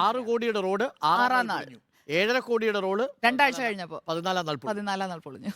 6 കോടിയുടെ റോഡ് 6 നാൾ 7.5 കോടിയുടെ റോഡ് 2 ആഴ്ച കഴിഞ്ഞപ്പോൾ 14 നാൾ പൊളിഞ്ഞു.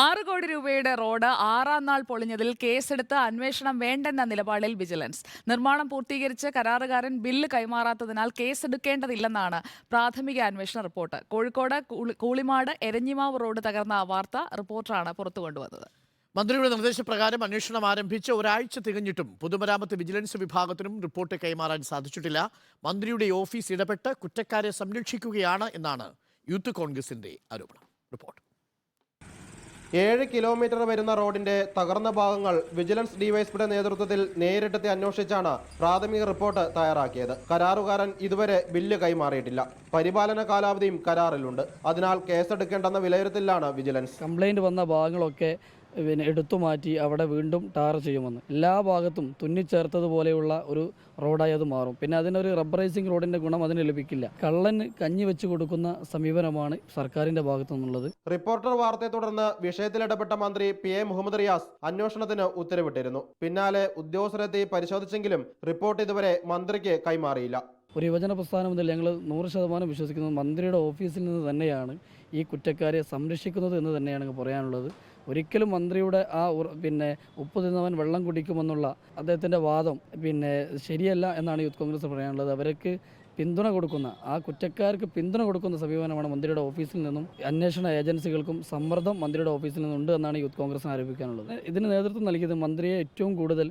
6 കോടി രൂപയുടെ റോഡ് 6-ാം നാൾ പൊളിഞ്ഞതിൽ കേസെടുത്ത് അന്വേഷണം വേണ്ടെന്ന നിലപാടിൽ വിജിലൻസ്. നിർമ്മാണം പൂർത്തീകരിച്ച് കരാറുകാരൻ ബില്ല് കൈമാറാത്തതിനാൽ കേസെടുക്കേണ്ടതില്ലെന്നാണ് പ്രാഥമിക അന്വേഷണ റിപ്പോർട്ട്. കോഴിക്കോട് കൂളിമാട് എരഞ്ഞിമാവ് റോഡ് തകർന്ന വാർത്ത റിപ്പോർട്ടറാണ് പുറത്തുകൊണ്ടുവന്നത്. മന്ത്രിയുടെ നിർദ്ദേശപ്രകാരം അന്വേഷണം ആരംഭിച്ച് ഒരാഴ്ച തികഞ്ഞിട്ടും പൊതുമരാമത്ത് വിജിലൻസ് വിഭാഗത്തിനും റിപ്പോർട്ട് കൈമാറാൻ സാധിച്ചിട്ടില്ല. മന്ത്രിയുടെ ഓഫീസ് ഇടപെട്ട് കുറ്റക്കാരെ സംരക്ഷിക്കുകയാണ് എന്നാണ് യൂത്ത് കോൺഗ്രസിന്റെ ആരോപണം. റിപ്പോർട്ട് 7 കിലോമീറ്റർ വരുന്ന റോഡിന്റെ തകർന്ന ഭാഗങ്ങൾ വിജിലൻസ് ഡിവൈഎസ്പിയുടെ നേതൃത്വത്തിൽ നേരിട്ടെത്തി അന്വേഷിച്ചാണ് പ്രാഥമിക റിപ്പോർട്ട് തയ്യാറാക്കിയത്. കരാറുകാരൻ ഇതുവരെ ബില്ല് കൈമാറിയിട്ടില്ല. പരിപാലന കാലാവധിയും കരാറിലുണ്ട്. അതിനാൽ കേസെടുക്കേണ്ടെന്ന വിലയിരുത്തലിലാണ് വിജിലൻസ്. കംപ്ലൈന്റ് വന്ന ഭാഗങ്ങളൊക്കെ എടുത്തു മാറ്റി അവിടെ വീണ്ടും ടാർ ചെയ്യുമെന്ന്. എല്ലാ ഭാഗത്തും തുന്നിച്ചേർത്തതുപോലെയുള്ള ഒരു റോഡായി അത് മാറും. പിന്നെ അതിനൊരു റബ്ബറൈസിംഗ് റോഡിന്റെ ഗുണം അതിന് ലഭിക്കില്ല. കള്ളന് കഞ്ഞി വെച്ച് കൊടുക്കുന്ന സമീപനമാണ് സർക്കാരിന്റെ ഭാഗത്തു നിന്നുള്ളത്. റിപ്പോർട്ടർ വാർത്തയെ തുടർന്ന് വിഷയത്തിൽ ഇടപെട്ട മന്ത്രി PA മുഹമ്മദ് റിയാസ് അന്വേഷണത്തിന് ഉത്തരവിട്ടിരുന്നു. പിന്നാലെ ഉദ്യോഗസ്ഥരെത്തി പരിശോധിച്ചെങ്കിലും റിപ്പോർട്ട് ഇതുവരെ മന്ത്രിക്ക് കൈമാറിയില്ല. ഒരു യുവജന പ്രസ്ഥാനം മുതൽ ഞങ്ങൾ 100% വിശ്വസിക്കുന്നത് മന്ത്രിയുടെ ഓഫീസിൽ നിന്ന് തന്നെയാണ് ഈ കുറ്റക്കാരെ സംരക്ഷിക്കുന്നത് എന്ന് തന്നെയാണ് പറയാനുള്ളത്. ഒരിക്കലും മന്ത്രിയുടെ ഉപ്പ് തിന്നവൻ വെള്ളം കുടിക്കുമെന്നുള്ള അദ്ദേഹത്തിൻ്റെ വാദം ശരിയല്ല എന്നാണ് യൂത്ത് കോൺഗ്രസ് പറയാനുള്ളത്. അവർക്ക് പിന്തുണ കൊടുക്കുന്ന, ആ കുറ്റക്കാർക്ക് പിന്തുണ കൊടുക്കുന്ന സമീപനമാണ് മന്ത്രിയുടെ ഓഫീസിൽ നിന്നും അന്വേഷണ ഏജൻസികൾക്കും സമ്മർദ്ദം മന്ത്രിയുടെ ഓഫീസിൽ നിന്നുണ്ട് എന്നാണ് യൂത്ത് കോൺഗ്രസിന് ആരോപിക്കാനുള്ളത്. ഇതിന് നേതൃത്വം നൽകിയത് മന്ത്രിയെ ഏറ്റവും കൂടുതൽ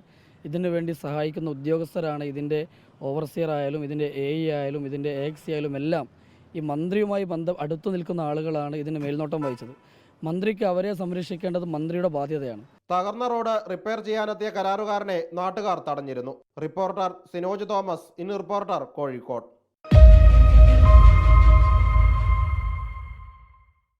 ഇതിനു വേണ്ടി സഹായിക്കുന്ന ഉദ്യോഗസ്ഥരാണ്. ഇതിൻ്റെ ഓവർസിയർ ആയാലും ഇതിൻ്റെ AE ആയാലും ഇതിൻ്റെ AXC ആയാലും എല്ലാം ഈ മന്ത്രിയുമായി അടുത്തു നിൽക്കുന്ന ആളുകളാണ് ഇതിന് മേൽനോട്ടം വഹിച്ചത്. മന്ത്രിക്ക് അവരെ സംരക്ഷിക്കേണ്ടത് മന്ത്രിയുടെ ബാധ്യതയാണ്. തകർന്ന റോഡ് റിപ്പയർ ചെയ്യാനെത്തിയ കരാറുകാരനെ നാട്ടുകാർ തടഞ്ഞിരുന്നു. Reporter Sinoj Thomas, in reporter, Kozhikode.